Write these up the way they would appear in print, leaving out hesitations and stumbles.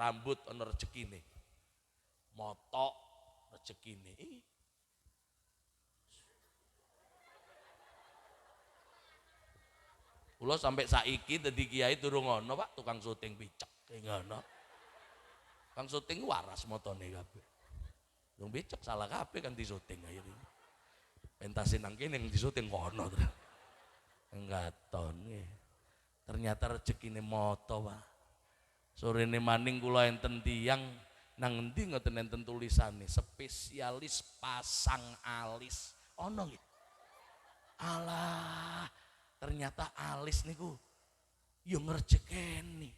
rambut ana rezekine. Motok rezekine. Kula sampai saiki dadi kiai durung ana, Pak, tukang syuting picek ngono. Kang syuting waras motone kabeh. Wong becek salah kabeh kan disuting akhirnya. Pentasin nang kene yang disuting kono terus. Enggaton nggih. Ternyata rezekine moto, Pak. Sorene maning kula enten tiyang nang endi ngoten enten tulisane spesialis pasang alis. Ono nggih. Alah, ternyata alis niku yo ngrejekeni.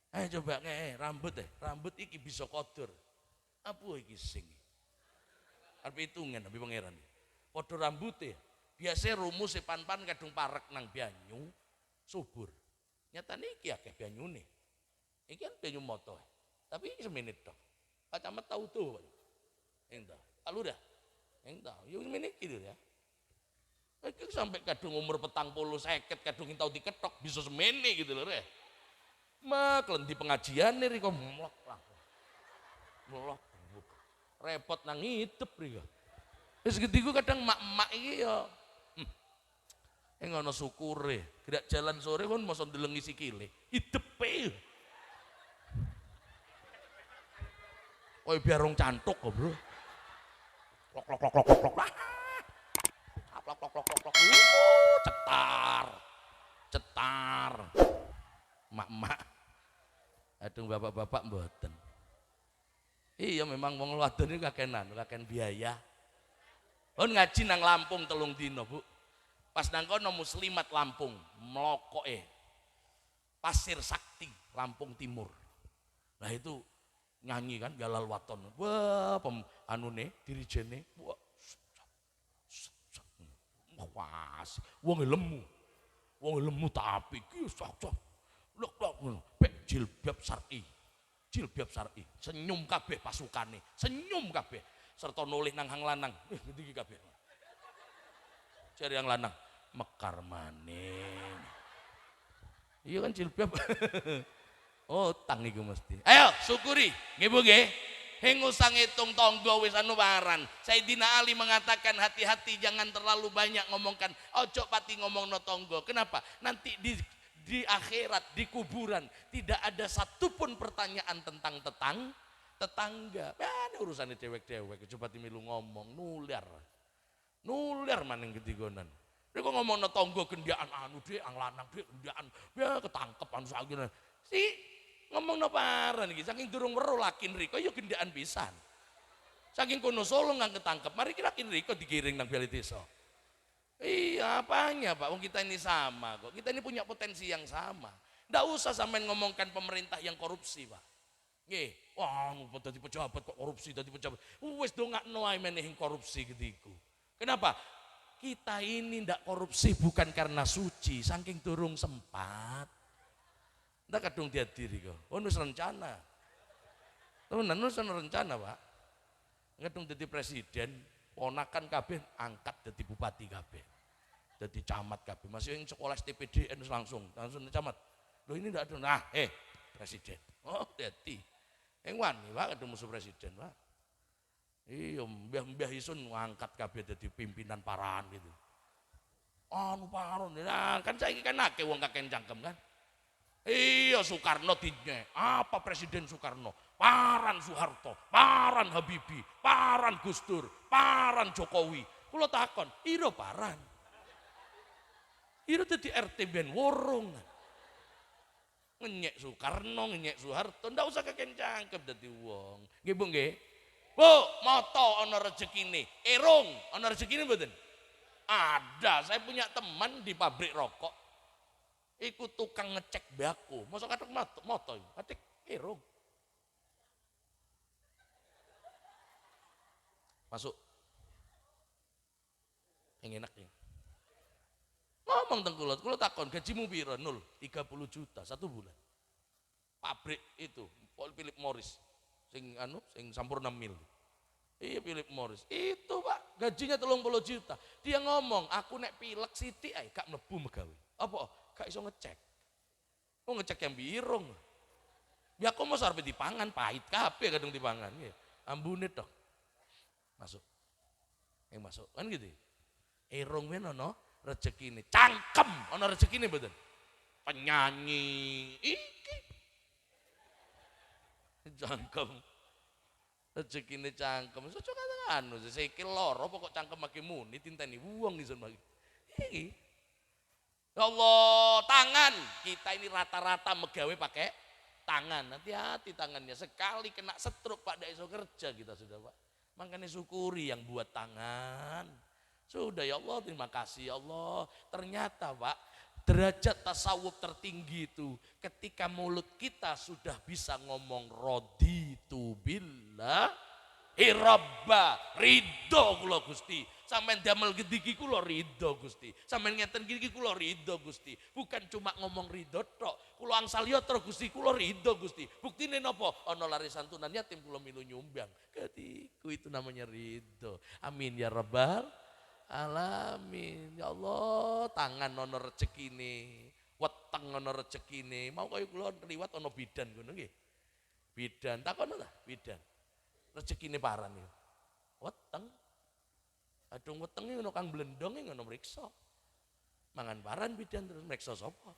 Ayo coba rambut iki bisa kodur. Apa iki sing? Arep hitungan tapi pangeran. Padha rambute. Biasa rumus pan-pan kadung parek nang banyu subur. Nyatane iki akeh banyune. Iki kan banyu moto. Tapi iki semenit tok. Kacamat tau tuh. Entah. Alu dah. Entah. Yo semene iki lho ya. Iki sampai kadung umur 40 50 kadung tau diketok bisa semene gitu lho ya. Mak lendi pengajian nih kok melok repot nang ngidep riko. Wis gediku kadang mak-mak iki ya. Ngono syukure, gerak jalan sore kon mosok ndelengi sikile. Hidepe. Koyo biarung cantuk kok, Bro. Klok. Plok. Cetar. Mak-mak. Aduh bapak-bapak mboten. Iya memang wong wadon iki kakenan biaya. Kon ngaji nang Lampung 3 dina, Bu. Pas nang kono muslimat Lampung, mlokoke Pasir Sakti, Lampung Timur. Nah itu nyanyi kan Galal Waton. Wah, anune dirijene. Wah. Wong lemu tapi ki sok. Lok pek jilbab syar'i. Senyum kabeh pasukane, serta nolih nang hang lanang. Iki kabeh. Jare yang lanang mekar maning. Iya kan jilbab. Utang iku mesti. Ayo syukuri, nggih Bu nggih. Heng usah ngitung tonggo wis anu waran. Sayyidina Ali mengatakan hati-hati jangan terlalu banyak ngomongkan. Ojo pati ngomongno tonggo. Kenapa? Nanti di akhirat, di kuburan tidak ada satupun pertanyaan tentang tetangga. Ada urusannya cewek-cewek. Coba timilu ngomong nular maning ketigonan. Dia kok ngomong tonggo gendiaan anu deh, ang lanang deh gendiaan. Ya ketangkep anu sagina. Ngomong paran iki saking durung weruh lakin riko ya gendaan pisan. Saking kono Solo nggak ketangkep, mari kita lakin riko digiring nang balai desa. Iya apanya Pak, wong kita ini sama kok. Kita ini punya potensi yang sama. Nggak usah sampean ngomongkan pemerintah yang korupsi, Pak. Nggih, wah dadi pejabat kok korupsi, dadi pejabat. Wis dongakno ae meneh korupsi gediku. Kenapa? Kita ini ndak korupsi bukan karena suci, saking durung sempat. Ndak kadung diadiri kok. Nus rencana. Nus rencana, Pak. Kadung dadi presiden, ponakan kabeh angkat dadi bupati kabeh. Dadi camat kabeh. Masih yang sekolah STPDN langsung camat. Loh ini ndak ada. Nah, presiden. Oh, dadi. Wani, Pak, kadung musuh presiden, Pak. Iya, mbah-mbah isun ngangkat kabeh dadi pimpinan parahan gitu. Anu paron. Nah, kan saiki kan akeh wong kakek cangkem kan. Iya Soekarno dinye, apa Presiden Soekarno, paran Soeharto, paran Habibie, paran Gus Dur, paran Jokowi. Kula takon, iro paran. Iro dadi RT ben worong. Ngenyek Soekarno, ngenyek Soeharto, ndak usah kekencangkep dadi wong. Nggih Bu nggih. Bu, moto ana rezekine, erong ana rezekine mboten? Ada, saya punya teman di pabrik rokok. Iku tukang ngecek baku, masa kadang moto, katik erong. Masuk. Yang enak ya. Ngomong tengkulot, kula takon gajimu piro? 30 juta 1 bulan. Pabrik itu, Philip Morris, sing Sampurna Mill. Iya Philip Morris. Itu Pak, gajinya 30 juta. Dia ngomong, aku nek pilek sithik ae gak mlebu megawe. Apa? Gak iso ngecek. Ngecek yang birong. Ya kok mau sampai dipangan pahit kabeh kadang dipangan. Ya. Ambune tok. Masuk. Yang masuk kan gitu. Erong men ono rezekine. Cangkem ono rezekine mboten. Penyanyi iki. Cangkem. Rezekine cangkem. Soco kata anu sikil loro pokok cangkem make muni tinteni wong ison bagi. Iki. Ya Allah, tangan. Kita ini rata-rata megawe pakai tangan. Hati-hati tangannya. Sekali kena stroke Pak Daiso kerja kita sudah Pak. Makanya syukuri yang buat tangan. Sudah ya Allah, terima kasih ya Allah. Ternyata Pak, derajat tasawuf tertinggi itu ketika mulut kita sudah bisa ngomong raditu billah Irabba ridho kula Gusti. Sampeyan damel gediki kula ridho Gusti. Sampeyan ngeten gigi kula ridho Gusti. Bukan cuma ngomong ridho tok. Kula angsal yatra Gusti kula ridho Gusti. Buktine napa? Ana lari santunan yatim kula milu nyumbang. Ketiku itu namanya ridho. Amin ya rabbal alamin. Ya Allah, tangan ana rezekine, weteng ana rezekine. Mau kaya kula liwat ana bidan ngono nggih. Bidan takono ta? Bidan. Rezekine paran iki. Weteng. Adung wetenge ngono kang blendong ngono mriksa. Mangan paran bidan terus mriksa sapa?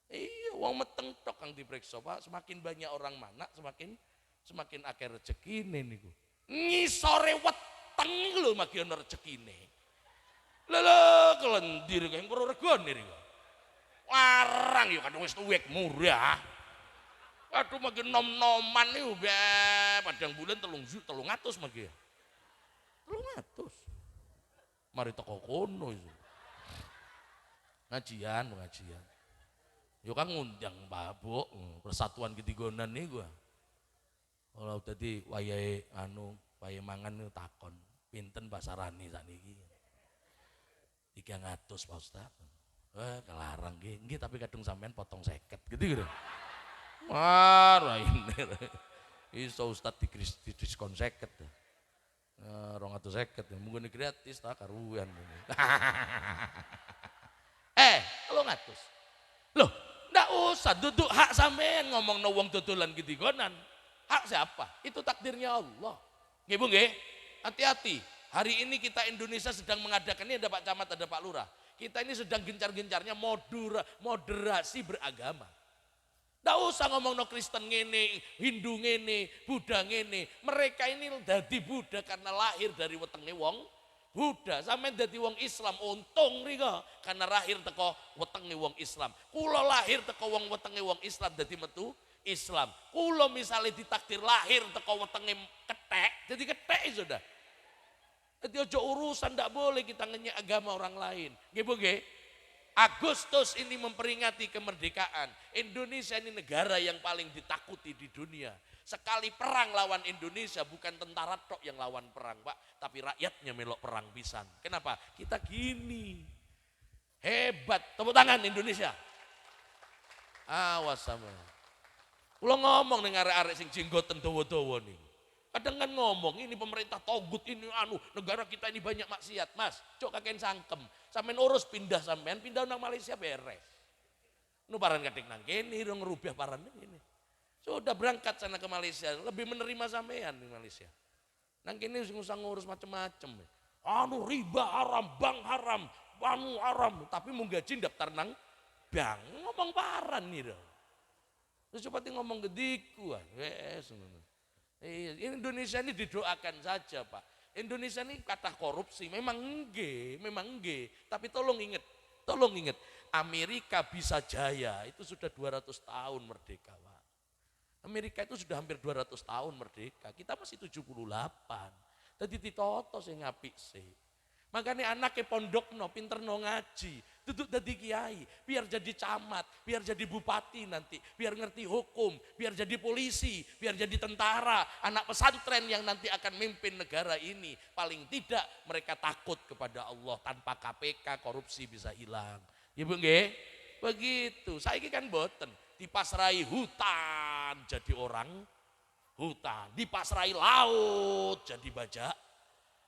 Iya, wong meteng tok kang dipriksa, Pak. Semakin banyak orang mana, semakin akeh rezekine niku. Ngisore weteng lho magi ana rezekine. Lho kelendir kaya ngro regane niku. Warang ya kadung wis tuwek murah. Aduh magi nom-noman niku padang bulan 300 magi. 300. Mari teko kono itu. Ngajian. Yo kan ngundang babuk persatuan ketigonan niku. Kalau tadi wayahe wayahe mangan niku takon, pinten pasarane sakniki? 300 Pak Ustaz. Kelarang nggih, tapi kadung sampean potong 50 gitu. Marah ini. Iso Ustaz diskon 50. 250 mungkin gratis tak karuan. 300. Loh, ndak usah duduk hak sampean ngomong no wong dodolan ketigonan. Hak siapa? Itu takdirnya Allah. Nggih Bu nggih? Hati-hati. Hari ini kita Indonesia sedang mengadakan, ini ada Pak Camat, ada Pak Lurah. Kita ini sedang gencar-gencarnya moderasi beragama. Nggak usah ngomong no Kristen ngene, Hindu ngene, Buddha ngene. Mereka ini dadi Buddha karena lahir dari wetenge wong Buddha. Sampeyan dadi wong Islam untung rika karena lahir teko wetenge wong Islam. Kula lahir teko wong wetenge wong Islam dadi metu Islam. Kula misalnya ditakdir lahir teko wetenge kethek, jadi kethek sudah. Jadi ojo urusan, ndak boleh kita ngenyek agama orang lain. Nggih Bu nggih? Agustus ini memperingati kemerdekaan. Indonesia ini negara yang paling ditakuti di dunia. Sekali perang lawan Indonesia, bukan tentara tok yang lawan perang Pak, tapi rakyatnya melok perang pisan. Kenapa? Kita gini. Hebat, tepuk tangan Indonesia. Awas sama. Kula ngomong ning arek-arek sing jenggoten dawa-dawa nih. Kadang kan ngomong ini pemerintah togut ini negara kita ini banyak maksiat. Mas, cok kakean sangkem. Sampean urus pindah nang Malaysia beres. Nu paran kadek nang kene dong ngerubah paran ini. Sudah berangkat sana ke Malaysia, lebih menerima sampean di Malaysia. Nang kene usah ngurus macem-macem. Riba haram, bank haram, haram, tapi mau gaji daftar nang bank. Ngomong paran nih dong. Terus cepet ngomong gediku wes. Indonesia ini didoakan saja Pak. Indonesia ini kata korupsi, memang enggak. Tapi tolong ingat, Amerika bisa jaya itu sudah 200 tahun merdeka Pak. Amerika itu sudah hampir 200 tahun merdeka, kita masih 78. Jadi ditoto sing apik sih. Makanya anaknya pondok pinter ngaji, duduk jadi kiai, biar jadi camat, biar jadi bupati nanti, biar ngerti hukum, biar jadi polisi, biar jadi tentara, anak pesantren yang nanti akan mimpin negara ini. Paling tidak mereka takut kepada Allah, tanpa KPK korupsi bisa hilang. Ibu nggih? Begitu. Saiki kan boten, dipasrai hutan jadi orang hutan, dipasrai laut jadi bajak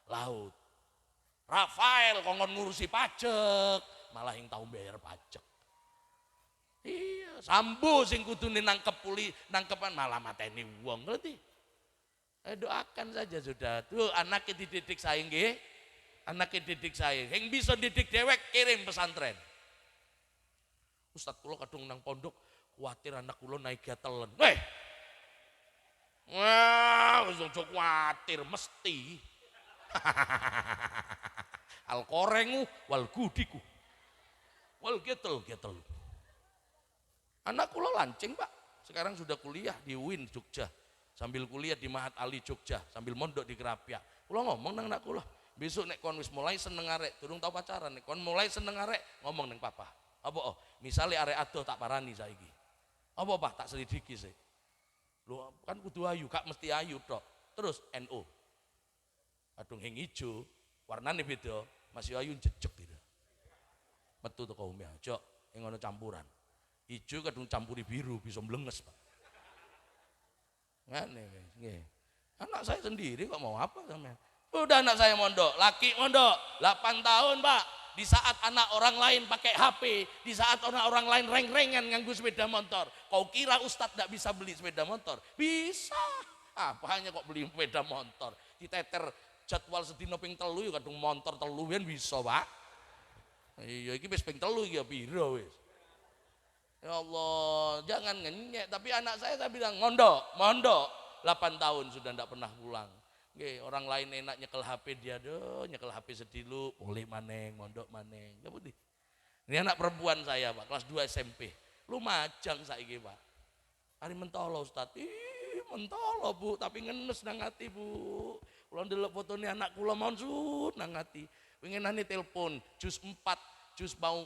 laut. Rafael kongkon ngurusi pajak, malah yang tahu bayar pajak. Iya, sambo sing kudune nangkep nangkepan malah mateni wong ngerti. Doakan saja sudah. Tuh anaknya dididik saya nggih. Anaknya didik saya. Yang bisa didik dewek kirim pesantren. Ustaz kula kadung nang pondok kuatir anak kula naik gatelen. Wah, wis ojo kuatir mesti. Al korengu wal gudiku. Wal getel. Anak kula lancing, Pak. Sekarang sudah kuliah di UIN Jogja. Sambil kuliah di Mahat Ali Jogja, sambil mondok di Kerapia. Kula ngomong nang anak kula, besok nek kon wis mulai seneng arek, durung tau pacaran, nek kon mulai seneng arek, ngomong nang papa. Apa misale arek adoh tak parani saiki. Apa Pak tak selidiki sih. Lho kan kudu ayu, gak mesti ayu tok. Terus NO. Adung hing ijo, warnane beda, masih ayu jejeg gitu. Metu teko omah, jok ing ana campuran. Ijo kadung campuri biru bisa mlenges, Pak. Nggih. Anak saya sendiri kok mau apa sampean? Udah anak saya mondok, laki mondok 8 tahun, Pak. Di saat anak orang lain pakai HP, di saat orang lain reng-rengan nganggu sepeda motor. Kau kira Ustadz tidak bisa beli sepeda motor? Bisa. Apa hanya kok beli sepeda motor? Diteter jadwal sedina ping 3 ya kadung motor 3 kan bisa, Pak. Iya iki wis ping 3 ya piro wis. Ya Allah, jangan ngenyek. Tapi anak saya bilang mondok 8 tahun sudah tidak pernah pulang. Oke, orang lain enak nyekel HP dia, nyekel HP sedilu, boleh maneng, mondok maneng. Gak putih. Ini anak perempuan saya, Pak, kelas 2 SMP. Lumajang saiki, Pak. Hari mentolo, Ustaz. Ih, mentolo, Bu, tapi ngenes nang ati, Bu. Kula ndelok fotone anak kula mau sut nang ati. Winginane telepon juz 4,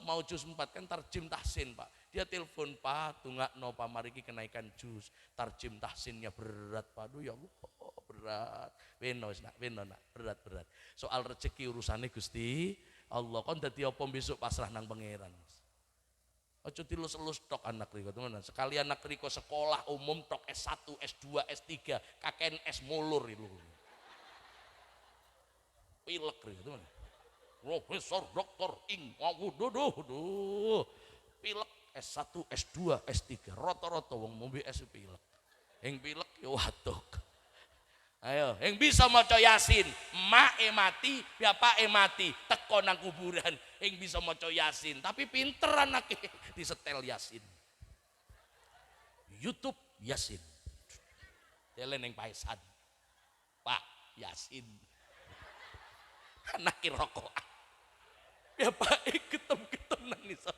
mau juz 4 kan tarjim tahsin, Pak. Dia telepon, Pak, tungakno pamariki kenaikan juz. Tarjim tahsinnya berat, Pak. Aduh ya Allah, berat. Weno nak, berat. Soal rezeki urusane Gusti Allah. Kon dadi apa besok pasrah nang pangeran. Aja dilus-elus tok anak riko, teman. Sekali anak riko sekolah umum tok S1, S2, S3, kakek S mulur itu. Pilek riko, teman. Profesor, doktor, duh. Pilek S1, S2, S3, rata-rata wong mombe S pilek. Yang pilek ya watuk. Ayo, yang bisa maca Yasin, emak mati, bapak mati, teko nang kuburan, yang bisa maca Yasin, tapi pinter anaknya disetel Yasin. YouTube Yasin. Delen yang paisan. Pak Yasin. Anaknya rokok. Bapak ketem nang iso.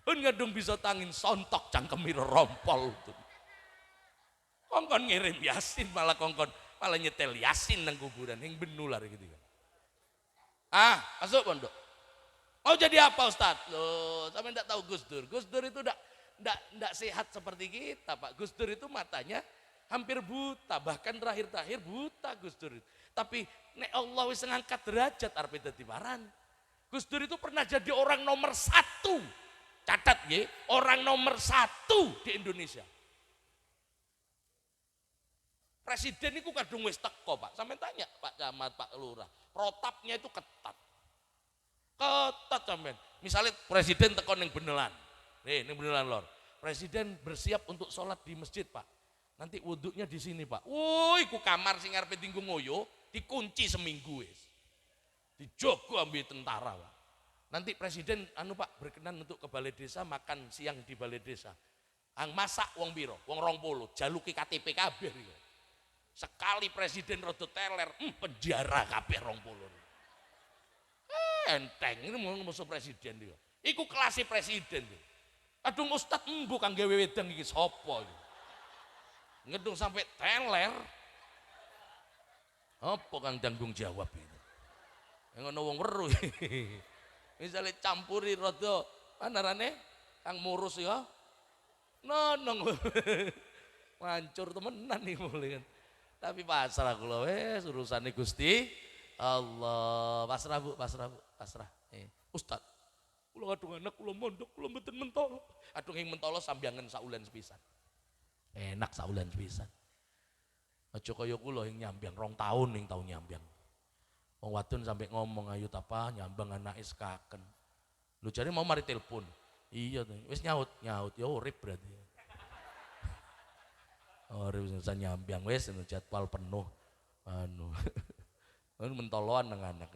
Pun ngadung bisa tangin sontok cangkemir rompol tuh. Kongkon ngirim Yasin malah nyetel Yasin nang kuburan yang benular gitu kan. Masuk pondok. Mau jadi apa Ustaz? Loh, sampai enggak tahu Gus Dur. Gus Dur itu enggak sehat seperti kita, Pak. Gus Dur itu matanya hampir buta, bahkan terakhir buta Gus Dur. Tapi nek Allah wis ngangkat derajat arep dadi waran. Gus Dur itu pernah jadi orang nomor 1. Catat ya, orang nomor 1 di Indonesia. Presiden itu kadung wis teko, Pak. Sampai tanya Pak Camat, Pak Lurah. Protapnya itu ketat. Ketat sampean. Misalnya presiden teko ning Benelan. Nih Benelan lor. Presiden bersiap untuk sholat di masjid, Pak. Nanti wudhunya di sini, Pak. Woi, ku kamar sing ngarepe tinggu ngoyo dikunci seminggu wis. Dijogo ambil tentara, Pak. Nanti presiden Pak berkenan untuk ke balai desa makan siang di balai desa. Ang masak wong piro? Wong 20, jaluki KTP kabeh iki. Sekali presiden rada teler, penjara kabeh 20. Enteng ini musuh presiden dia. Iku kelas presiden dia. Kadung ustad embu kang gawe wedang iki sapa iki. Ngedung sampai teler. Apa kang tanggung jawab itu? Yang ngono wong weruh. Misalnya campuri rada panarane kang murus ya. Nonong. Mancur temenan nih mulai kan. Tapi pasrah kula wis urusane Gusti Allah. Pasrah Bu, pasrah. Ustaz, kula kadung anak kula mondok, kula mboten mentolo. Aduh yang mentolo sambiangan saulan sepisan. Enak saulan sepisan. Aja kaya kula yang nyambiang 2 tahun ning tau nyambiang. Wong wadon sampai ngomong ayo apa nyambang anake sekaken. Lho jare mau mari telepon. Iya tuh, wis nyaut ya urip berarti. Urip bisa nyambiang wis jadwal penuh. Anu. Kan mentoloan nang anak.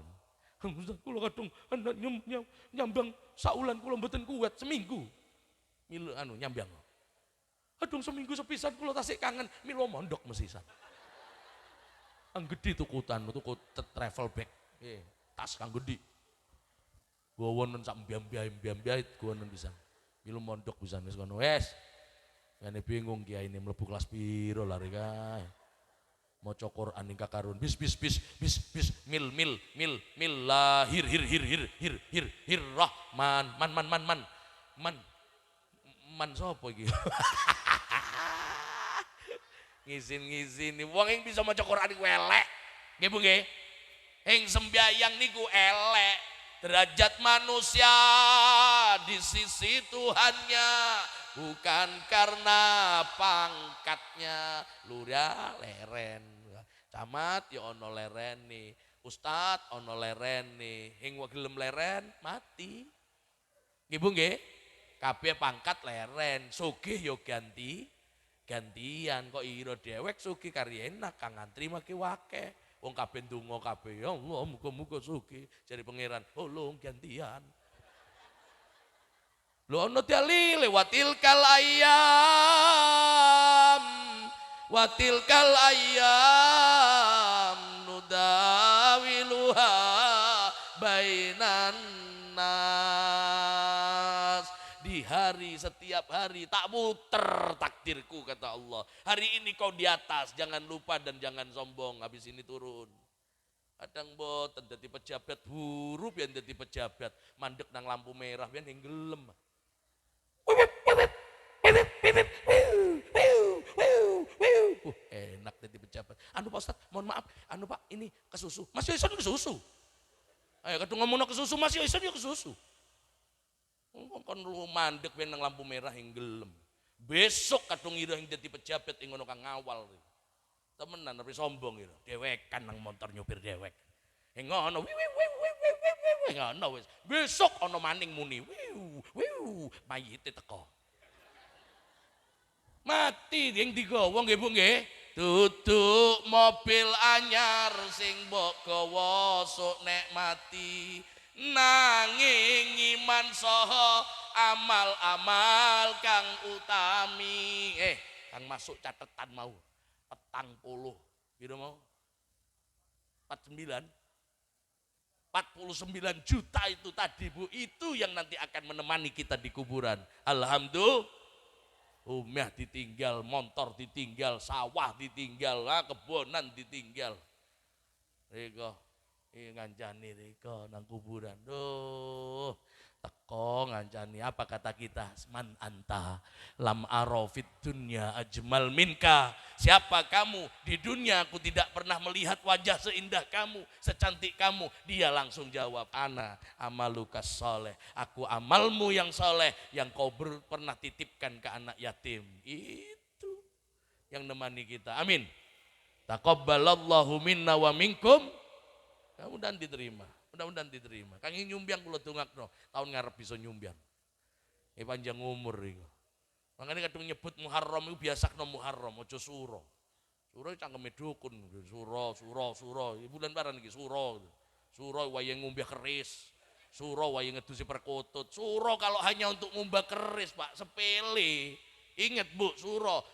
Ustaz kula kadung anak nyambang saulan kula mboten kuat seminggu. Mil anu nyambiang. Adung seminggu sepisan kula tasik kangen milo mondok mesisan. Ang gede tukutan tuku travel bag. Tas kang gede. Gowonen sak mbiam-mbiam gowonen pisan. Milo mondok pisan wis kono wis. Ngene bingung kiai ini mlebu kelas piro lari kae. Maca Quran ing kakarun bis mil lahir hir rahman man sapa iki ngizin wong ing bisa maca Quran iku elek nggih Bu nggih ing sembayang niku elek derajat manusia di sisi Tuhannya bukan karena pangkatnya lurah leren camat ya ono leren nih ustad ono leren nih ing gelem leren mati nggih Bu nggih kabeh pangkat leren sugih ya gantian kok ira dewek sugih kari enak kang ngantri make wakeh wong kabeh ndonga kabeh ya Allah muga-muga sugih jare pangeran tolong gantian. Lho ono dalile watilkal ayyam nudawiluha bainan nas. Di hari setiap hari tak muter takdirku kata Allah. Hari ini kau di atas, jangan lupa dan jangan sombong habis ini turun. Kadang boten dadi pejabat huru biyen dadi pejabat, mandek nang lampu merah biyen gelem. Enak dadi pejabat. Anu Pak Ustaz, mohon maaf, anu Pak, ini kesusu. Mas yo iso kesusu. Ayo kadung ngomongno kesusu, Mas yo iso kesusu. Kon lu mandek ben nang lampu merah yang gelem. Besok kadung ira yang dadi pejabat ing ngono kang ngawal. Temenan tapi sombong ira. Dewekan nang motor nyupir dewek. Ing ngono ngono wis. Besok ana maning muni. Mayite teko. Mati yang digawa nggih Bu nggih. Duduk mobil anyar sing mbok gawa sok nek mati. Nanging iman saha amal-amal kang utami kang masuk catatan mau 40 piro mau 49 juta itu tadi Bu itu yang nanti akan menemani kita di kuburan. Alhamdulillah omah ditinggal, motor ditinggal, sawah ditinggal, kebonan ditinggal. Riko ngancani riko nang kuburan. Duh, teko ngancani apa kata kita? Man anta lam arafid dunya ajmal minka. Siapa kamu? Di dunia aku tidak pernah melihat wajah seindah kamu, secantik kamu. Dia langsung jawab, ana amalukas soleh. Aku amalmu yang soleh yang kau pernah titipkan ke anak yatim. Itu yang nemani kita. Amin. Taqabbalallahu minna wa minkum. Mudah-mudahan diterima. Kang nyumbiang kula dongakno, tahun ngarep bisa nyumbiang. Panjang umur iku. Makanya kadung nyebut Muharram itu biasakno Muharram, aja suro. Suro cangkeme dukun, suro. Bulan paran iki suro. Suro wayang ngumbah keris. Suro wayang ngedusi perkutut. Suro kalau hanya untuk ngumbah keris, Pak, sepele. Ingat Bu, suro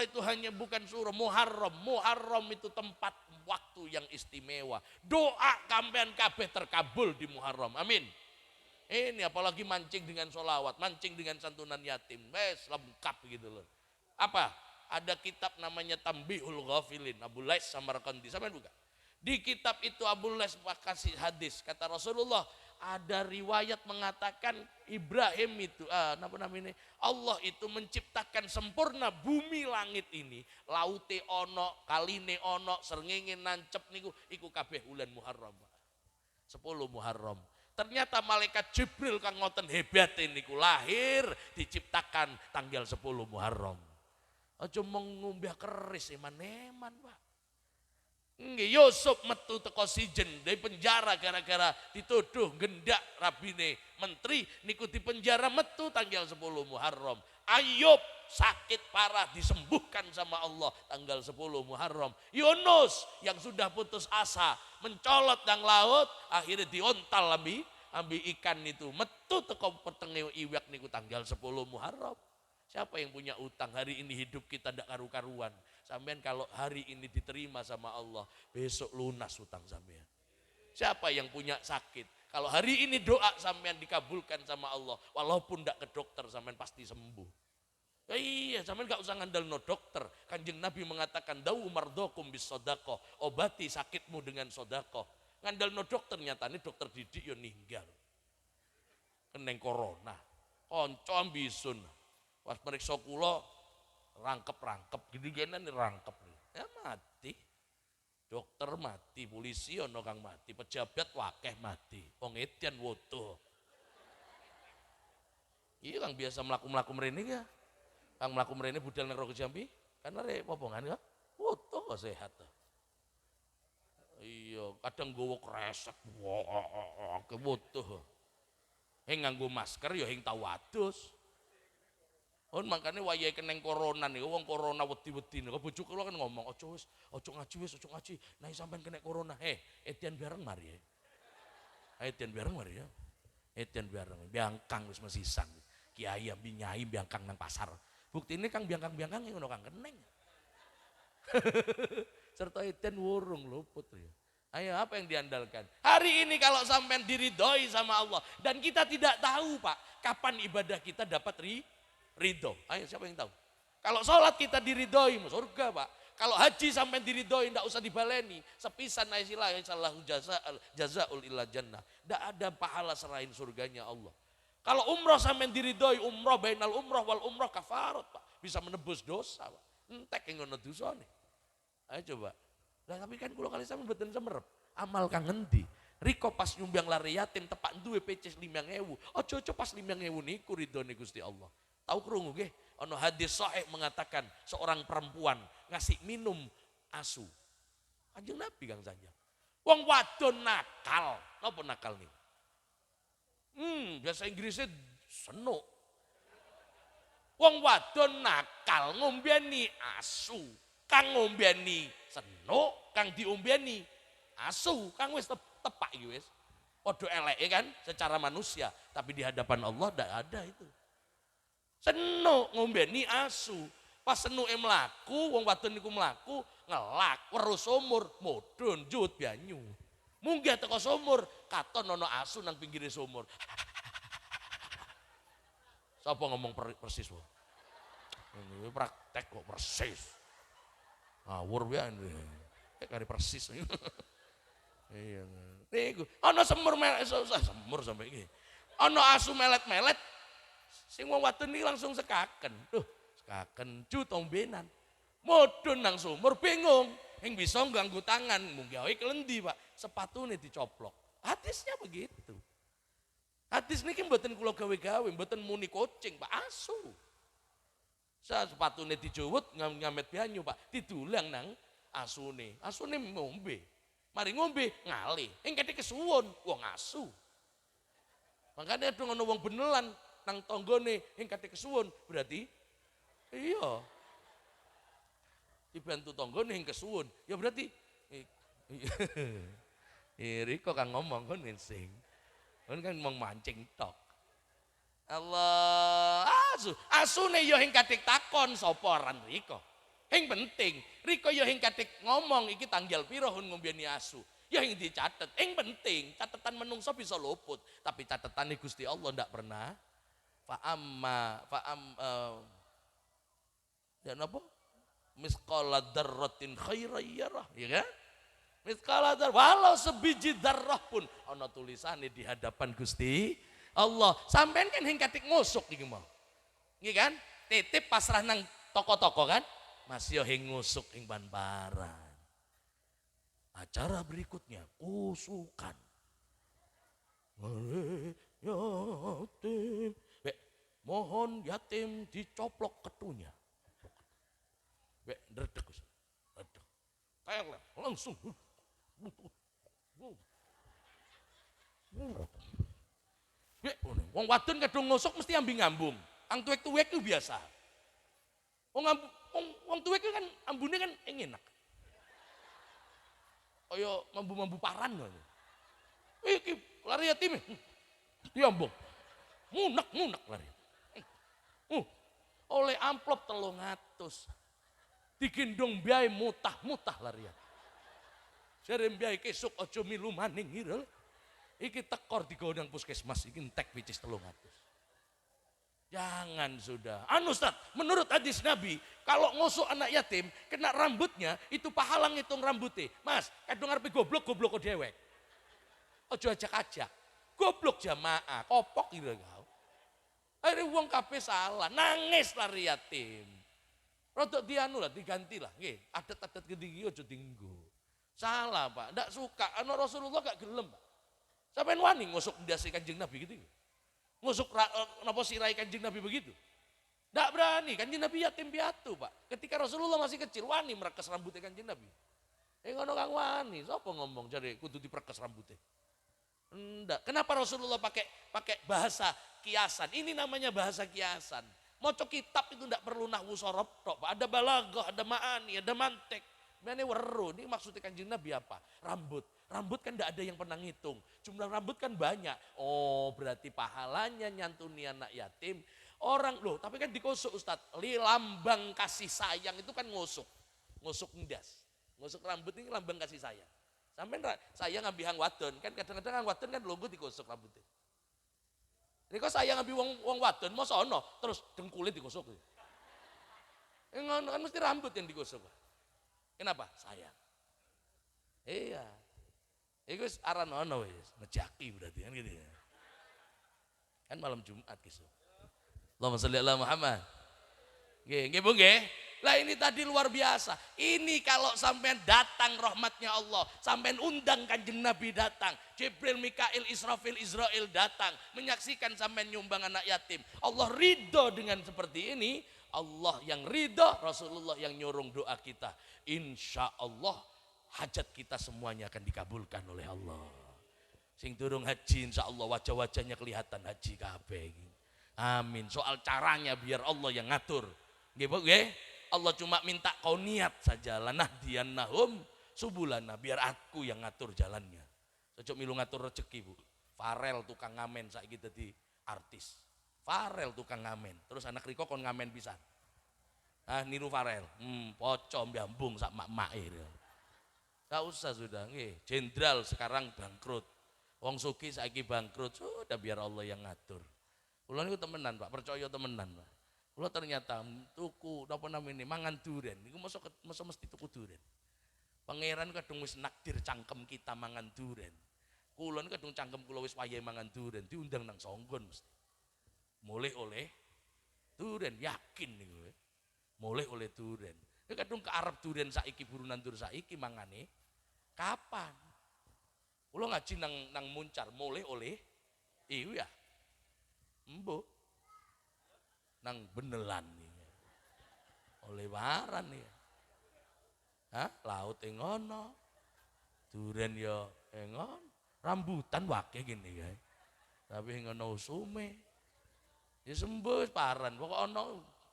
itu hanya bukan suro, Muharram itu tempat waktu yang istimewa. Doa kampean kabeh terkabul di Muharram. Amin. Ini apalagi mancing dengan sholawat, mancing dengan santunan yatim, wes lengkap gitu loh. Apa? Ada kitab namanya Tambihul Ghafilin, Abu Lais Samarqandi, sama bukan? Di kitab itu Abu Lais kasih hadis, kata Rasulullah, ada riwayat mengatakan Ibrahim itu, Allah itu menciptakan sempurna bumi langit ini, laute ono, kaline ono, srengenge nancep niku, iku kabeh bulan Muharram. 10 Muharram. Ternyata malaikat Jibril kang ngoten hebat niku lahir diciptakan tanggal 10 Muharram. Aja mengumbah keris eman-eman, Pak. Nggih, Yusuf metu teko Sijen dari penjara gara-gara dituduh gendak rabine menteri niku di penjara metu tanggal 10 Muharram. Ayub sakit parah disembuhkan sama Allah tanggal 10 Muharram. Yunus yang sudah putus asa mencolot nang laut akhirnya diontal ambil ikan itu metu teko petenge iwak niku tanggal 10 Muharram. Siapa yang punya utang hari ini hidup kita ndak karu-karuan. Sampean kalau hari ini diterima sama Allah, besok lunas utang sampean. Siapa yang punya sakit? Kalau hari ini doa sampean dikabulkan sama Allah, walaupun ndak ke dokter sampean pasti sembuh. Ya iya, sampean gak usah ngandel no dokter. Kanjeng Nabi mengatakan dawu mardokum bis sodako, obati sakitmu dengan sodako. Ngandel no dokter nyatane dokter didik yo ninggal. Keneng corona, konco ambisun. Pas meriksa kula rangkep gini-gini rangkep. Ya mati. Dokter mati, polisi ono kang mati, pejabat wakeh mati. Wong edian wutuh. Iya kang biasa mlaku-mlaku mrene ya. Kang mlaku mrene budal nang Rogo Jambi, kan arek popongan ya. Wutuh kok sehat. Iya, kadang nggawa kresek. Wah, wutuh. Hing nganggo masker ya hing tau adus. Makanya wayahe keneng corona nih, wong corona wedi-wedi nih. Bojo kula kan ngomong, ojo ngaji. Nah sampean kena corona. Edian bareng mari ya. Edian bareng mari ya. Edian bareng. Biangkang wis mesisan. Kiai ambi nyai biangkang nang pasar. Bukti ini kang biangkang ngono kang keneng. Serta edian wurung luput ya. Ayo apa yang diandalkan? Hari ini kalau sampean diridhoi sama Allah dan kita tidak tahu Pak, kapan ibadah kita dapat ridho. Ayo siapa yang tahu? Kalau sholat kita diridhoi, surga Pak. Kalau haji sampai diridhoi, tidak usah dibaleni. Sepisan naisilah sallahu jazaul illa jannah. Tidak ada pahala selain surganya Allah. Kalau umroh sampai diridhoi, umroh bainal umroh wal umroh kafarat Pak. Bisa menebus dosa Pak. Entek yang ngono dosane. Ayo coba. Lah tapi kan kula kali sampe mboten semerep. Amal kang ngendi? Riko pas nyumbang lare yatim tepak duwe PC 5.000. Ojo pas 5.000 niku ridhone Gusti Allah. Tahu krungu nggih? Ono hadis sahih mengatakan seorang perempuan ngasih minum asu. Kanjeng Nabi Kang Sanjang. Wong wadon nakal. Napa nakal nih? Bahasa Inggrisnya senuk. Wong wadon nakal ngombeni asu. Kang ngombeni senuk, kang diombeni asu. Kang wis tepak iki wis. Padha eleke kan secara manusia, tapi di hadapan Allah ndak ada itu. Senuk ngombeni asu. Pas senuke mlaku, wong wadon niku mlaku, ngelak, weruh sumur, mudhun njut banyu. Munggah teko sumur, katon ana asu nang pinggire sumur. Sapa ngomong persis wae? Ini praktek kok persis. Ngawur wae kari persis. Iya. Niku ana semur sampai iki. Ana asu melet-melet. Sing wong wadon iki langsung sekaken. Duh, sekaken ju tombenan. Mudhun nang sumur bingung. Yang bisa ganggu tangan, mungkin gawe kelendi Pak. Sepatune dicoplok. Hadisnya begitu. Hadis niki mboten kula gawe-gawe, mboten muni kucing Pak, asu. Sepatune dijuwut ngamet banyu Pak, didulang nang asune. Asune ngombe. Mari ngombe ngalih. Engkete kesuwun wong asu. Makanya ada ngono wong benelan nang tanggane engkete kesuwun berarti iya. Dibantu tanggane ing kesuwun. Ya berarti iri kok kang ngomong kon sing. Kon kan mong mancing tok. Allah, asune yo ing katik takon sapa ran riko. Hing penting, riko yo ing katik ngomong iki tanggal piro hun ngombeni asu. Ya yang dicatat, yang penting catatan menungso bisa luput, tapi catatan Gusti Allah ndak pernah. Ya napa? Misqala dzarratin khairan yarah, ya kan? Misqala dzarrah, walau sebiji dzarrah pun ana tulisane di hadapan Gusti Allah. Sampean kan hing katik ngusuk iki mau. Nggih kan? Titip pasrah nang toko-toko kan? Masih hing ngusuk hing ban-baran. Acara berikutnya kusukan. Yatim, mohon yatim dicoplok ketunya. Dredeg, langsung. Wong wadon kadung ngosok mesti ambi ngambung. Ang tuwek-tuwek itu biasa. Wong tuwek kan ambune kan enak. Kaya mambu-mambu paran lho. Iki lari yatim. Diambung. Munak lari. Oleh amplop 300. Digendong biaya mutah-mutah larian. Jare biaya kesuk aja milu maning ngirel. Iki tekor digawe nang puskesmas iki entek picis 300. Jangan sudah. Ustaz, menurut hadis Nabi, kalau ngosok anak yatim, kena rambutnya, itu pahala ngitung rambutnya. Mas, kadung arepe goblok kok dewek. Aja ajak-ajak. Goblok jamaah, kopok kira kau. Akhirnya uang kabeh salah, nangis lari yatim. Rodok dianu lah, diganti lah. Nggih, adat-adat gede aja tinggu. Salah, Pak. Ndak suka. Rasulullah gak gelem, Pak. Sampeyan wani ngosok ndase Kanjeng Nabi gitu. Ngusuk napa sirai Kanjeng Nabi begitu? Tidak berani, Kanjeng Nabi yatim piatu, Pak. Ketika Rasulullah masih kecil, wani merekes rambutnya Kanjeng Nabi. Ngono kang wani, sapa ngomong jadi kudu diperekes rambutnya? Enggak. Kenapa Rasulullah pakai bahasa kiasan? Ini namanya bahasa kiasan. Maca kitab itu tidak perlu nahwu sorob tok, Pak. Ada balaghah, ada ma'ani, ada mantek. Ini weru, ini maksudnya Kanjeng Nabi apa? Rambut. Rambut kan tidak ada yang pernah ngitung. Jumlah rambut kan banyak. Oh, berarti pahalanya nyantuni anak yatim. Orang loh, tapi kan dikosok Ustadz. Lambang kasih sayang itu kan ngosok. Ngosok ndas. Ngosok rambut ini lambang kasih sayang. Sampai sayang ngambil hang wadon. Kan kadang-kadang hang wadon kan longgo dikosok rambutnya. Ini kok sayang ngambil wong wadon, mau sono. Terus dengkulnya dikosok. Kan mesti rambut yang dikosok. Kenapa? Sayang. Iya. Itu aran ono wis, ngejaki berarti kan gitu ya. Kan malam Jumat kisah. Allahumma sholli ala Muhammad. Nggih, nggih Bu nggih. Lah ini tadi luar biasa. Ini kalau sampean datang rahmatnya Allah, sampean undang Kanjeng Nabi datang, Jibril, Mikail, Israfil, Israel datang menyaksikan sampean nyumbang anak yatim. Allah ridho dengan seperti ini. Allah yang ridho, Rasulullah yang nyorong doa kita. Insya Allah hajat kita semuanya akan dikabulkan oleh Allah. Sing durung haji insya Allah wajah-wajahnya kelihatan haji kabeh. Amin. Soal caranya biar Allah yang ngatur. Nggih Bu nggih. Allah cuma minta kau niat saja. Lanahdiyannahum subulana, biar aku yang ngatur jalannya. Cocok milu ngatur rezeki Bu. Farel tukang ngamen saiki dadi artis. Farel tukang ngamen. Terus anak Riko kon ngamen pisan. Niru Farel. Poco mbambung sak mak-make. Gak usah sudah, nggih. Jenderal sekarang bangkrut. Wong sugih saiki bangkrut, sudah biar Allah yang ngatur. Kula niku temenan, Pak, percaya temenan, Pak. Kula ternyata tuku napa namanya mangan duren. Niku mosok mesti tuku duren. Pangeran kadung wis nakdir cangkem kita mangan duren. Kula niku kadung cangkem kula wis wayahe mangan duren, diundang nang Songgon mesti. Mulih oleh duren, yakin niku. Mulih oleh duren. Nek kadung ke Arab duren saiki burunan dur saiki mangane. Kapan? Kula ngaji nang Muncar mulih oleh iya. Mbok. Nang Benelan iki. Oleh waran ya. Laut ngono. Duren ya ngono. Rambutan wake gini kae. Tapi ngono usume. Ya sembuh paran pokok ono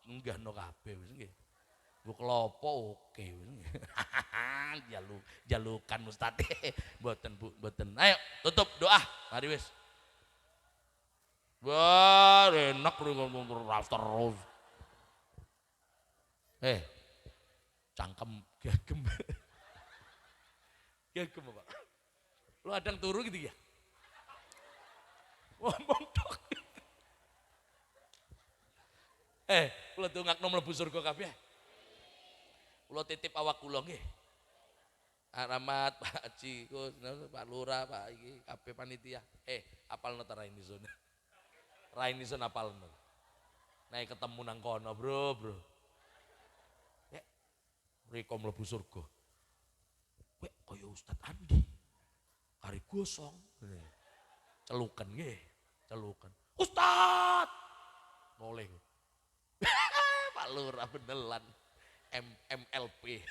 nggahno kabeh wis nggih. Bu kelopo oke. Jalukan Ustaz. Mboten Bu, mboten. Ayo tutup doa. Mari wis. Wah, enak ngomong terus. Cangkem gagem. Gagem Pak. Lu adang turu gitu ya? Ngomong tok. Kula dongakno mlebu surga kabeh. Kula titip awak kula nggih. Rahmat Pak Haji, Pak Lurah, Pak iki kabeh panitia. Apalno ta Rainison. Rainison apalno. Nek ketemu nang kono, Bro. Mriko mlebu surga. Wek kaya Ustaz Andi. Kari gosong. Celukan nggih, celukan. Ustaz. Noleh. Pak Lurah Benelan. MLP.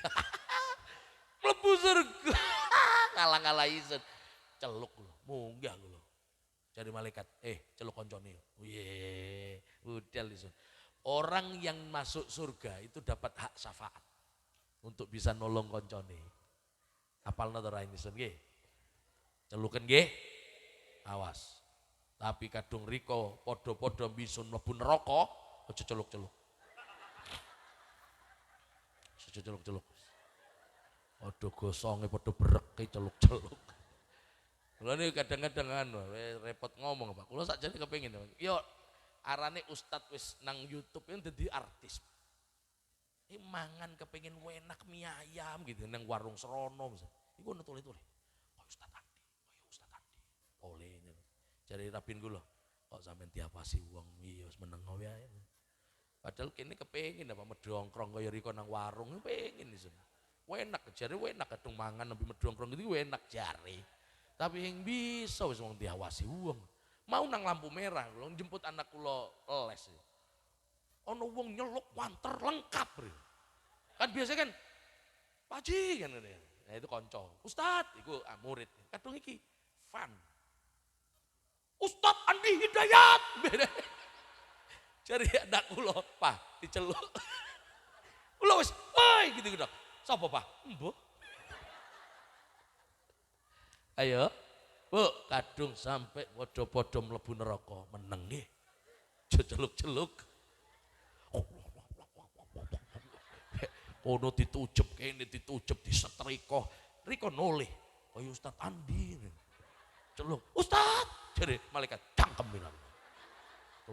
Mlebu surga. Ngalah-ngalah isun. Celuk lho, munggah lho. Jadi malaikat, celuk koncone. Wih, udel isun. Orang yang masuk surga itu dapat hak syafaat untuk bisa nolong koncone. Apalna to ra isun nggih. Celuken nggih. Awas. Tapi kadung riko padha-padha bisun mlebu neraka, aja celuk-celuk. Aja celuk-celuk. Padha gosonge padha bereke celuk-celuk. Kula niku kadang-kadang repot ngomong, Pak. Kula sakjane kepengin. Yo arane ustad wis nang YouTube yang dadi artis. Mangan kepengin enak mie ayam gitu nang warung serono misal. Iku ono tole-tole. Kaya Ustad Andi, kaya Ustad Andi. Tole. Jare rabin kula, kok sampean diapasi wong iya wis meneng wae. Padahal kene kepengin apa medhongkrong kaya riko nang warung kepengin iso. Enak jare enak kadung mangan nembe medhongkrong gitu enak jare. Tapi yang bisa wis wong diawasi wong. Mau nang lampu merah kula jemput anak kula les. Ono wong nyeluk wanter lengkap. Kan biasa kan Paji kan ini. Nah itu konco. Ustad, itu murid. Kadung iki fan. Ustad Andi Hidayat. Cari anak kula, Pak, diceluk. Kula wis, "Oi," gitu-gitu. Sapa, Pak? Mbok. Ayo. Bu, kadung sampai podo-podo mlebu neraka meneng nggih. Celuk-celuk. Ono ditujup kene ditujup disetrika. Riko noleh kaya Ustad Andi. Celuk. Ustad, jare malaikat cangkem bilang.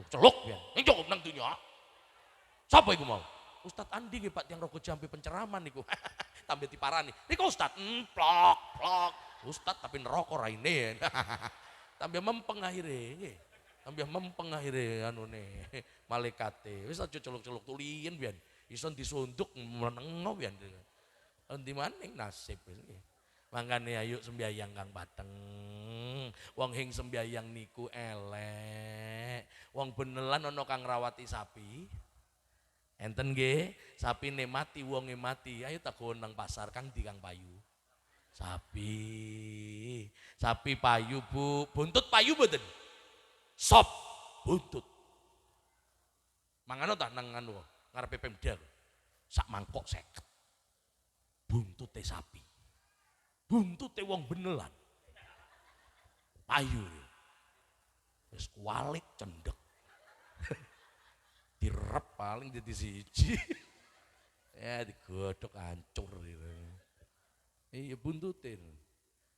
Celuk ya. Ning cukup nang dunya. Sapa iku mau? Ustad Andi nggih Pak tiyang rogo jambe penceraman niku. Tambah diparani. Riko Ustad, plok, plok. Ustad tapi neraka raine. Tambah mempeng akhire nggih. Tambah mempeng akhire anune malaikate. Wis aja celuk-celuk tulien biyen. Ison disunduk menengo pian. Endi maning nasib wis nggih. Mangkane ayo sembayang kang pateng. Wong hing sembayang niku elek. Wong benelan ana kang ngrawati sapi. Enten nggih, sapine mati wonge mati. Ayo tagon nang pasar Kang di Kang payu. Sapi. Sapi payu, Bu. Buntut payu mboten? Sop buntut. Mangano ta nang anu ngarepe Pemda sak mangkok 50 buntute sapi, buntute wong benelan payu wis kualik cendek direp paling jadi siji ya digodhog hancur gitu. Iya buntute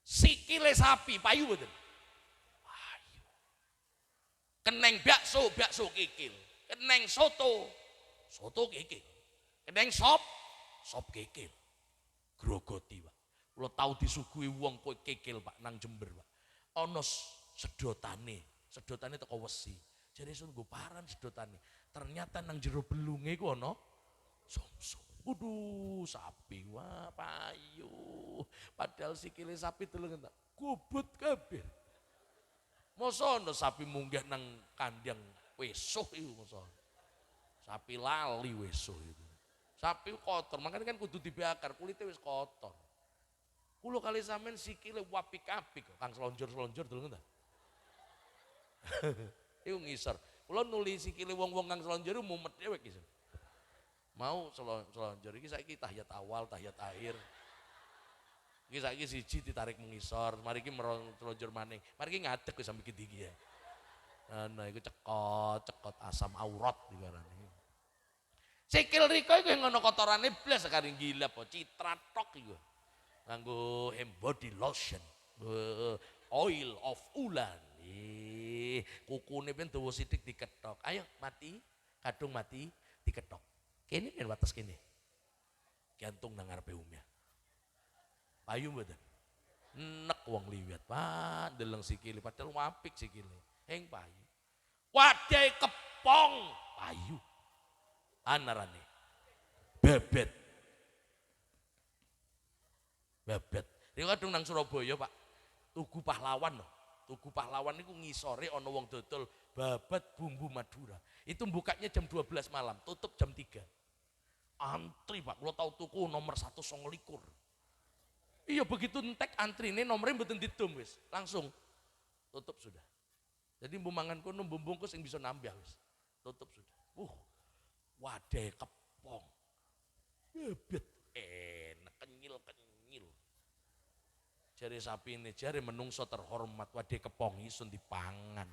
sikile sapi payu mboten payu keneng bakso bakso kikil keneng soto soto kikil, keneng sop kikil, grogoti Pak. Kalau tahu disuguhi wong kowe kikil Pak nang Jember Pak. Ono sedotane teko wesi. Jadi sun nggo paran sedotane. Ternyata nang jero belunge iku ono sumsum. Waduh, sapi wah payu. Padahal sikile sapi telung entek. Gubut kabeh. Mosok ono sapi munggah nang kandang wesuh iku mosok. Sapi lali weso itu. Sapi kotor, makanya kan kudu dibakar, kulitnya wis kotor. Kulo kali sampean sikile wapik-apik, Kang selonjor-selonjor dulu ta? Iku ngisor. Kulo nuli sikile wong-wong kang selonjor mumet dewek iki. Mau selonjor iki saiki tahiyat awal, tahiyat akhir. Iki saiki siji ditarik mengisor, mari iki selonjor maning. Mari iki ngadeg wis sampe iki ya. Nah, iku cekot asam aurat digarani. Sikil riko iku ngono kotorane blas karo gila po citra tok iku. Nganggo body lotion. Oil of ulan. Kukune ben dawa sithik diketok. Ayo mati, kadung mati diketok. Kene kan wates kene. Gantung nang ngarepe umya. Payu mboten. Nek wong liwat, Pak, deleng sikile padahal apik sikile. Heng payu. Wadai kepong payu. Anarane bebet ini kadung nang Surabaya Pak Tugu Pahlawan loh. Tugu Pahlawan itu ngisore ono wong dodol babat bumbu Madura itu bukanya jam 12 malam tutup jam 3 antri Pak kalau tahu tuku nomor 129 Iya begitu entek antrine nomornya mboten didom wis, langsung tutup sudah. Jadi bumangan kono bungkus yang bisa nambah wis. Tutup sudah. Wadah kepong. Bebet enak kenyil-kenyil. Jare sapi ini jare menungso terhormat wadah kepong isun dipangan.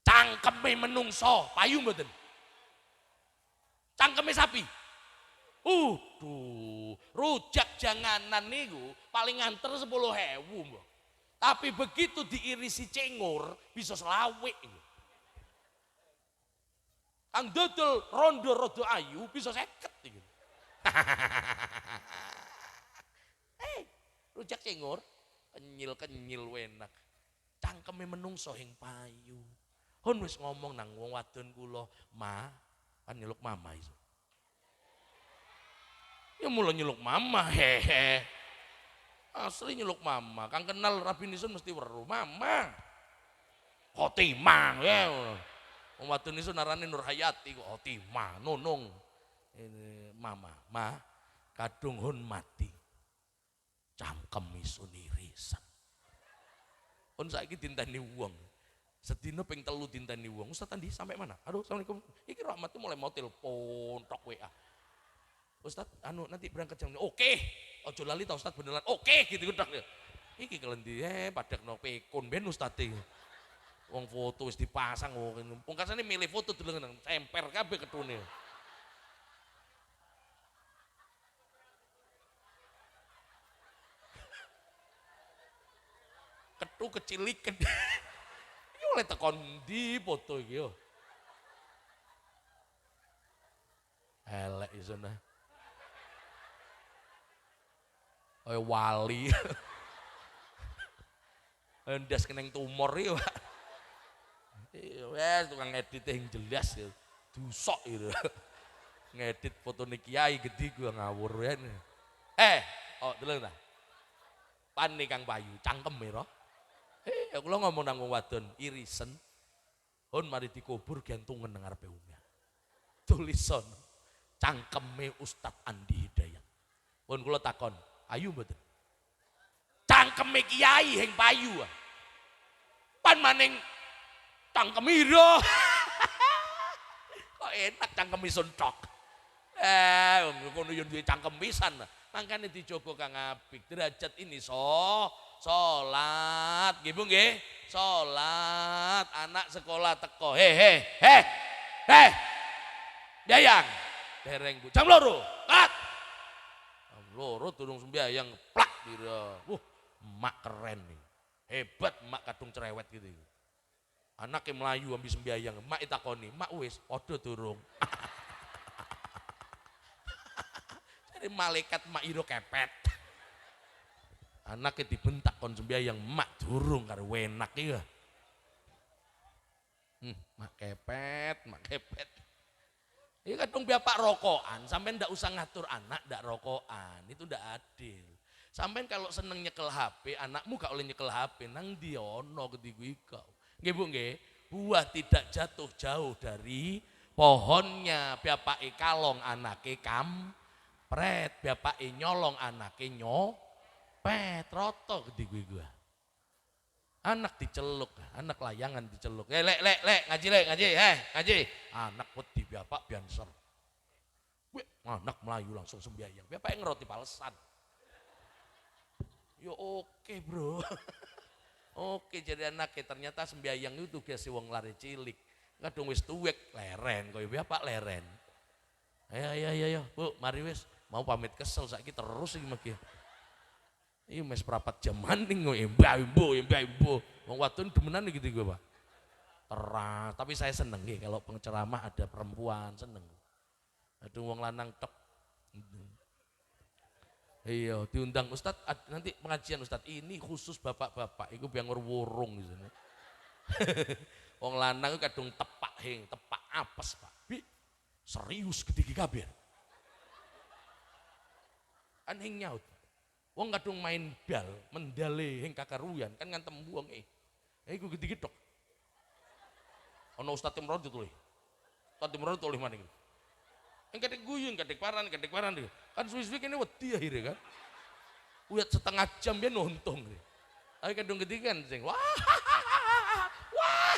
Cangkeme menungso, payu mboten. Cangkeme sapi. Rujak janganan niku paling nganter 10.000 mbok. Tapi begitu diirisi cengur bisa selawik. Kang dodol rondo rodo ayu bisa 50 iki. Rujak cengur kenyil-kenyil enak. Cangkeme menungso hing payu. Hon wis ngomong nang wong wadon kula, "Ma, kan nyeluk mama iso." Ya mulai nyeluk mama, hehe. Asli nyeluk mama, kang kenal Rabi Nisun mesti weruh, "Mama." Khotimah ya. Wong wadon isun narane Nur Hayati kok Khotimah, nunung. Ini mama, "Ma, kadung hon mati." Cangkem isun irisan. Hon saiki dinteni wong. Sedina ping 3 dinteni wong. Ustaz Andi sampai mana? Aduh, Assalamualaikum. Iki Rahmat tuh mulai mau telepon tok WA. Ustaz, nanti berangkat jam ini. Oke, ojo lali tau Ustaz beneran. Oke, gitu tok. Iki kelendi padak no pekon ben Ustaz iki. Wong foto wis dipasang wong pungkasane milih foto dulu nang semper kabeh ketune. Ketu keciliken. Iki oleh tekon di foto iki yo. Elek isun ah. Kaya wali. Endas keneng tumor iki, Pak. Wes tukang edit yang jelas ya. Dusok gitu. Ngedit fotone kiai gede gua ngawur ya. Deleng ta. Pan nih Kang Bayu, cangkem ya. Kula ngomong nang wong wadon irisen. Hon mari dikubur gantungan nang ngarepe omah. Tulisan cangkeme Ustadz Andi Hidayat. Pun kula takon, ayu mboten? Cangkeme kiai heng payu. Pan maning cangkeme ira. Kok enak cangkem isun tok. Ngono yo duwe cangkem pisan. Mangkane dijogo Kang Apik. Derajat ini salat, nggih Bu nggih. Salat, anak sekolah teko. He. Biayang. Dereng Bu. Jam 2. Kat. Jam 2 durung sembayang plak dira. Emak keren nih. Hebat emak kadung cerewet gitu. Anaknya melayu ambil sembayang. Emak itakoni, "Mak wis padha durung." Jadi malaikat mak iro kepet. Anaknya dibentak kon sembayang, "Mak durung karo enak iki." Mak kepet. Ini kadang bapak rokokan, sampai ndak usah ngatur anak ndak rokokan, itu ndak adil. Sampai kalau seneng nyekel HP, anakmu gak oleh nyekel HP, nang diono ketiku ikau. Nggih Bu nggih, buah tidak jatuh jauh dari pohonnya. Bapak kalong anake kampret, bapak nyolong anake nyopet, roto ketiku gua. Anak diceluk, anak layangan diceluk. Lek, ngaji. Ngaji. Anak wedi bapak bianser. Anak Melayu langsung sembayang. Bapak yang ngeroti palesan. Yo oke bro. Oke jadi anaknya ternyata sembayang itu tugas wong lari cilik. Kadung wis tuwek leren, kaya bapak leren. Ayo, Bu, mari wis. Mau pamit kesel saiki terus iki megi. Iya mes perapat jam maning kok ibu. Wong wadon demenan gitu gue Pak. Terang, tapi saya seneng nggih kalau penceramah ada perempuan seneng. Aduh wong lanang tek. Iya, diundang Ustadz nanti pengajian Ustadz ini khusus bapak-bapak iku biang wurung di sana. Wong lanang kadung tepak apes Pak. Serius ketika kabeh. Aneh nyaut. Wong kadung main bal, mendale hing kakaruyan kan ngantem buang iku gede-gedok. Ono Ustaz Timron itu lho. Ustaz Timron itu lho maning. Hing kadek guyun, kadek paran. Kan suwi-suwi kene wedi akhirnya kan. Uyat setengah jam dia nonton. Ayo kadung ketiga kan sing wah. Wah.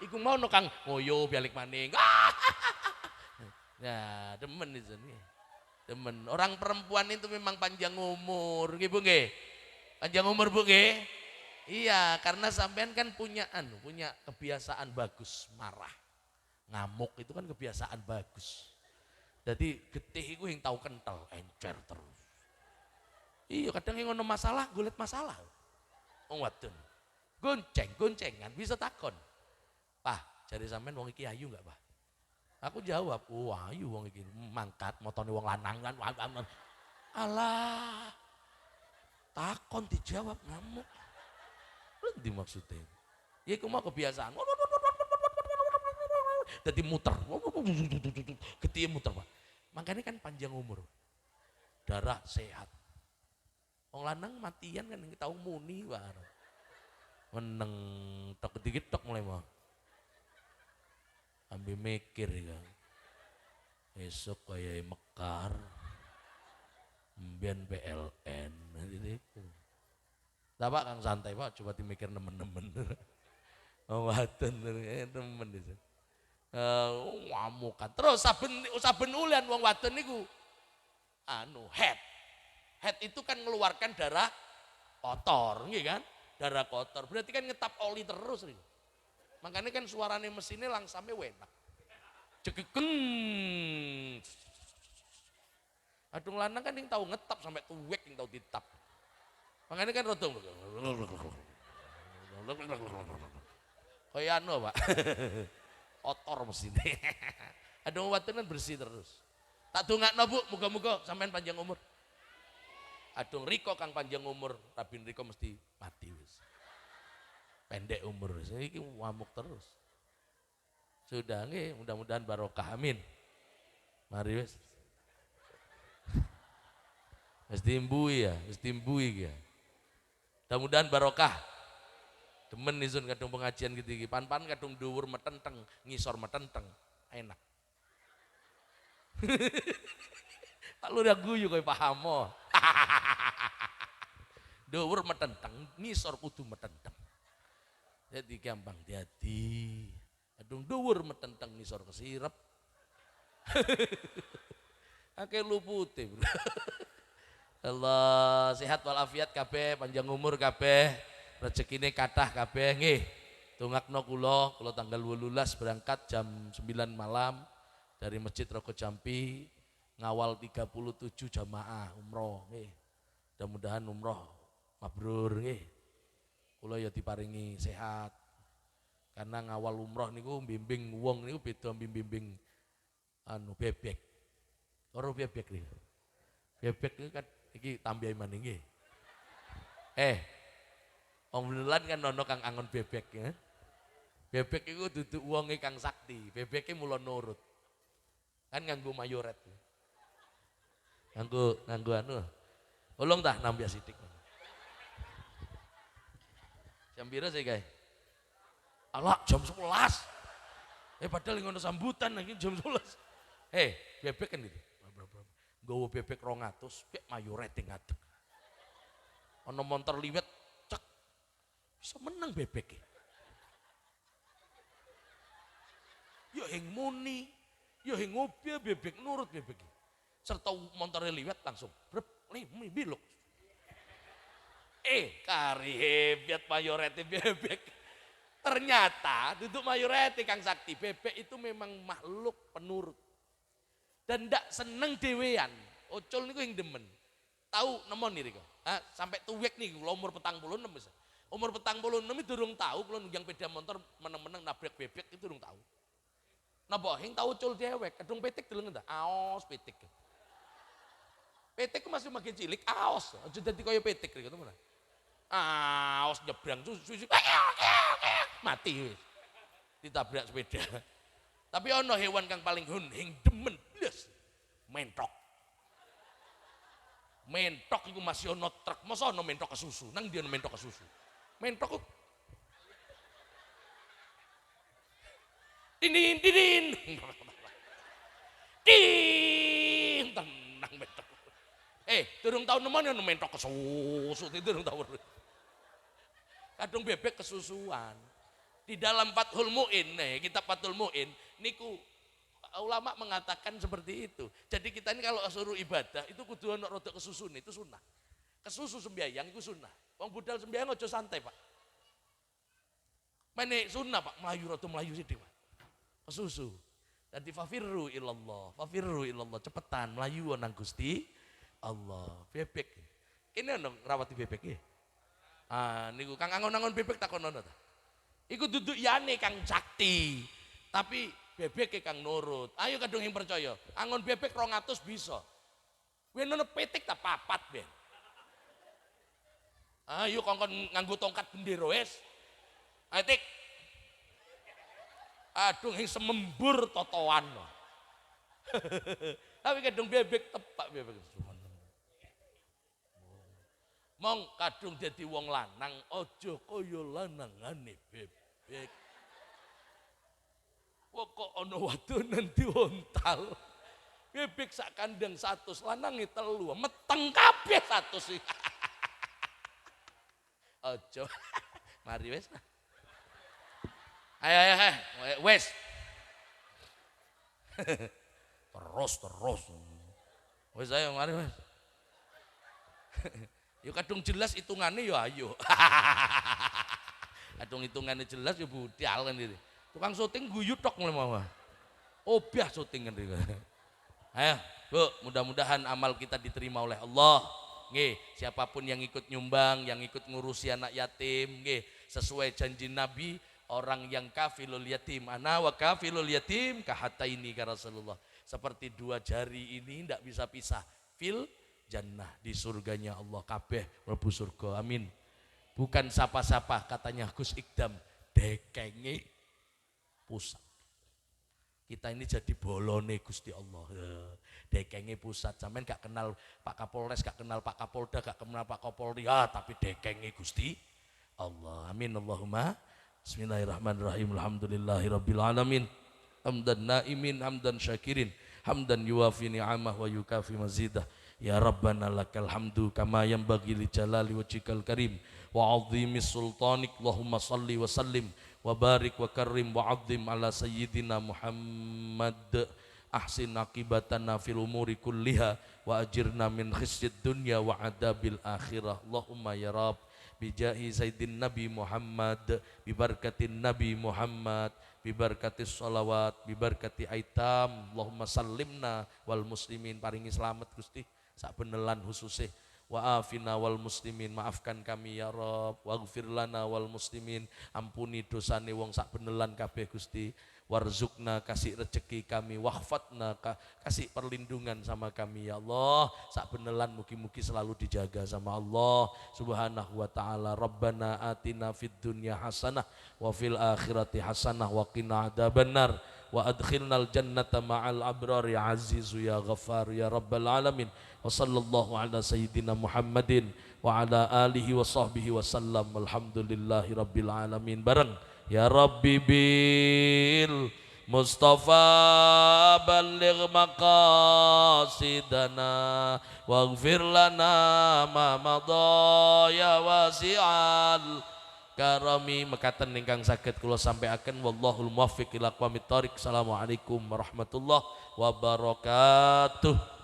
Iku mau no Kang ngoyo balik maning. Nah, demen itu nih. Demen. Orang perempuan itu memang panjang umur, nggih Bu nggih. Panjang umur Bu nggih. Iya, karena sampean kan punya kebiasaan bagus marah. Ngamuk itu kan kebiasaan bagus. Jadi getih itu yang tahu kental, encer terus. Iya, kadang yang ngono masalah, gulet masalah. Wong wadon. Goncengan bisa takon. Pak, cari sampean wong iki ayu enggak, Pak? Aku jawab, "Oh, ayu wong iki, mangkat motone wong lanang kan." Alah. Takon dijawab ngamuk. Endi maksudnya? Ya iku mau kebiasaan. Dadi muter. Getih muter, Pak. Makanya kan panjang umur. Darah sehat. Wong lanang matian kan tahu muni bareng. Meneng tok dikit tok mulai mah. Ambil mikir ya. Esok kayak mekar. Mbiyen PLN jadi itu. Nah, Pak Kang santai Pak, coba dimikir nemen-nemen. Oh, waten temen itu. Ngamukan. Terus saben ulian wong wadon niku head. Head itu kan mengeluarkan darah kotor, nggih kan? Darah kotor. Berarti kan ngetap oli terus nih. Makanya kan suaranya mesinnya langsamnya enak. Cekekeng. Adung lanang kan yang tahu ngetap sampai tuwek yang tahu ditap. Makanya kan rodong. Kayak Pak. Kotor mesinnya. Adung wadon kan bersih terus. Tak dongakno Bu, muga-muga sampean panjang umur. Adung Riko Kang panjang umur, Rabin Riko mesti mati wis. Pendek umur, iki ngamuk terus. Sudah nggih, mudah-mudahan barokah amin. Mari wis. Mesti mbui ya, ya. Mudah-mudahan barokah. Demen izun kadung pengajian gitu, pan-pan kadung dhuwur metenteng, ngisor metenteng, enak. Tak lu udah guyu kowe paham mo. Dhuwur metenteng, ngisor kudu metenteng. Jadi gampang jadi. Adung dhuwur metenteng ngisor kesirep. Akeh lupute. Allah sehat walafiat kabeh, panjang umur kabeh, rezekine kathah kabeh nggih. Tungakno kula tanggal 18 berangkat jam 9 malam dari Masjid Rogo Jampi ngawal 37 jamaah umroh nggih. Mudah-mudahan umroh mabrur nggih. Kula ya diparingi sehat. Karena ngawal umroh niku bimbing wong niku beda bimbing bebek. Karo bebek niku. Bebek niku kan iki tambahi maning nggih. Wong beneran kan ono kang angon bebek ya. Bebek iku dudu wonge kang sakti, bebeke mula nurut. Kan nganggo mayoret. Nganggo anu. Tolong tah nambah sithik. Jam pira sih, guys? Alah, jam 11. Padahal ngono sambutan lagi jam 11. Bebek kan itu. Nggawa bebek 200, pek mayoret ngadeg. Ana montor liwet, cek. Bisa menang bebek. Ya hing muni, ya hing ngopi bebek nurut bebek. Serta montor liwet langsung brep biluk. Kari hebat mayoret bebek. Ternyata duduk mayoret Kang Sakti, bebek itu memang makhluk penurut. Dan ndak seneng dewean. Ocol niku yang demen. Tahu nemon nih kok. Sampai tuwek nih kula umur 46 wis. Umur 46 itu durung tahu kula nunjang sepeda motor meneng-meneng nabrak bebek itu durung tahu. Napa hing tahu ocol dewek, kadung petik deleng ndak? Aos petik. Petik masih makin cilik, aos. Aja dadi kaya petik gitu mana. Aos nyebrang susu mati wis. Ditabrak sepeda. Tapi ono hewan kang paling hing demen blas. Mentok. Mentok itu masih ono truk. Masa ono mentok ke susu? Nang dia mentok ke susu. Mentok kok. Din. Din tenang durung tau nemen ya mentok kesusut itu durung tau. Kadung bebek kesusuan. Di dalam Fathul Mu'in, kitab Fathul Mu'in niku ulama mengatakan seperti itu. Jadi kita ini kalau suruh ibadah itu kudu ana rada kesusun, itu sunnah. Kesusu sembayang itu sunnah. Wong budal sembayang aja santai, Pak. Mene sunnah, Pak, melayu rada melayu sithik, Pak. Kesusu. Dadi fafirru ilallah, cepetan melayu nang Gusti Allah. Bebek. Kene ono ngrawati bebek ya. Ah niku Kang angon-angon bebek takonono ta. Iku duduk yane Kang Sakti. Tapi bebek Kang nurut. Ayo kadung yang percaya. Angon bebek 200 bisa. Kowe nono petik ta papat ben. Ayo kongkon nganggo tongkat bendera wis. Ayo tik. Aduh yang semembur totoan. Tapi kadung bebek tepak bebek. Mong kadung dadi wong lanang aja kaya lanangane bebek. Kok ana wadonan diontal. Bebek sak kandang 100, lanange 3, meteng kabeh 100. Aja. Mari wis. Ayo wis. Terus. Wis ayo mari wis. Yo kadung jelas hitungane yo ayo. Kadung hitungane jelas yo budal kan iki. Tukang syuting guyu tok mawon. Obah syuting kan iki. Ayo, Bu, mudah-mudahan amal kita diterima oleh Allah. Nggih, siapapun yang ikut nyumbang, yang ikut ngurusi anak yatim, nggih, sesuai janji Nabi, orang yang kafilul yatim, ana wa kafilul yatim kahataini ka Rasulullah. Seperti 2 jari ini ndak bisa pisah. Fil jannah, di surganya Allah kabeh mlebu surga. Amin. Bukan sapa-sapa katanya Gus Ikdam, dekenge pusat. Kita ini jadi bolone Gusti Allah. Dekenge pusat. Sampeyan gak kenal Pak Kapolres, gak kenal Pak Kapolda, gak kenal Pak Kapolri, tapi dekenge Gusti Allah. Amin Allahumma. Bismillahirrahmanirrahim. Alhamdulillahirabbil alamin. Hamdan naimin, hamdan syakirin, hamdan yuwafi ni'amah wa yukafi mazidah. Ya Rabbana lakal hamdu kama yanbaghi li jalali wajhikal karim wa 'azimi sultanik. Allahumma salli wa sallim wa barik wa karim wa 'azzim ala sayyidina Muhammad. Ahsin aqibatana fil umuri kulliha wa ajirna min khizyid dunya wa adabil akhirah. Allahumma ya Rabb bijahi sayyidin Nabi Muhammad, bibarkatin Nabi Muhammad, bibarkatis salawat, bibarkati aitam. Allahumma sallimna wal muslimin, paringi selamat Gusti sak benelan khususnya. Wa afina wal muslimin, maafkan kami ya Rabb. Waghfir lana wal muslimin, ampuni dosane wong sak benelan kabeh Gusti. Warzukna, kasih rezeki kami. Wahfatna, kasih perlindungan sama kami ya Allah. Sak benelan mugi-mugi selalu dijaga sama Allah subhanahu wa ta'ala. Rabbana atina fid dunya hasanah wa fil akhirati hasanah wa qina adzabannar wa adkhilnal jannata ma'al abrar ya azizu ya ghafar ya rabbal alamin. Wa sallallahu ala sayyidina Muhammadin wa ala alihi wa sahbihi wa sallam. Alhamdulillahi rabbil alamin. Bareng ya Rabbi bil Mustafa balligh maqasidana waghfir lana ma madha ya wasi'al karami. Mekaten ingkang saged kula sampaiaken, wallahul muwaffiq ila aqwamit thoriq. Assalamualaikum warahmatullahi wabarakatuh.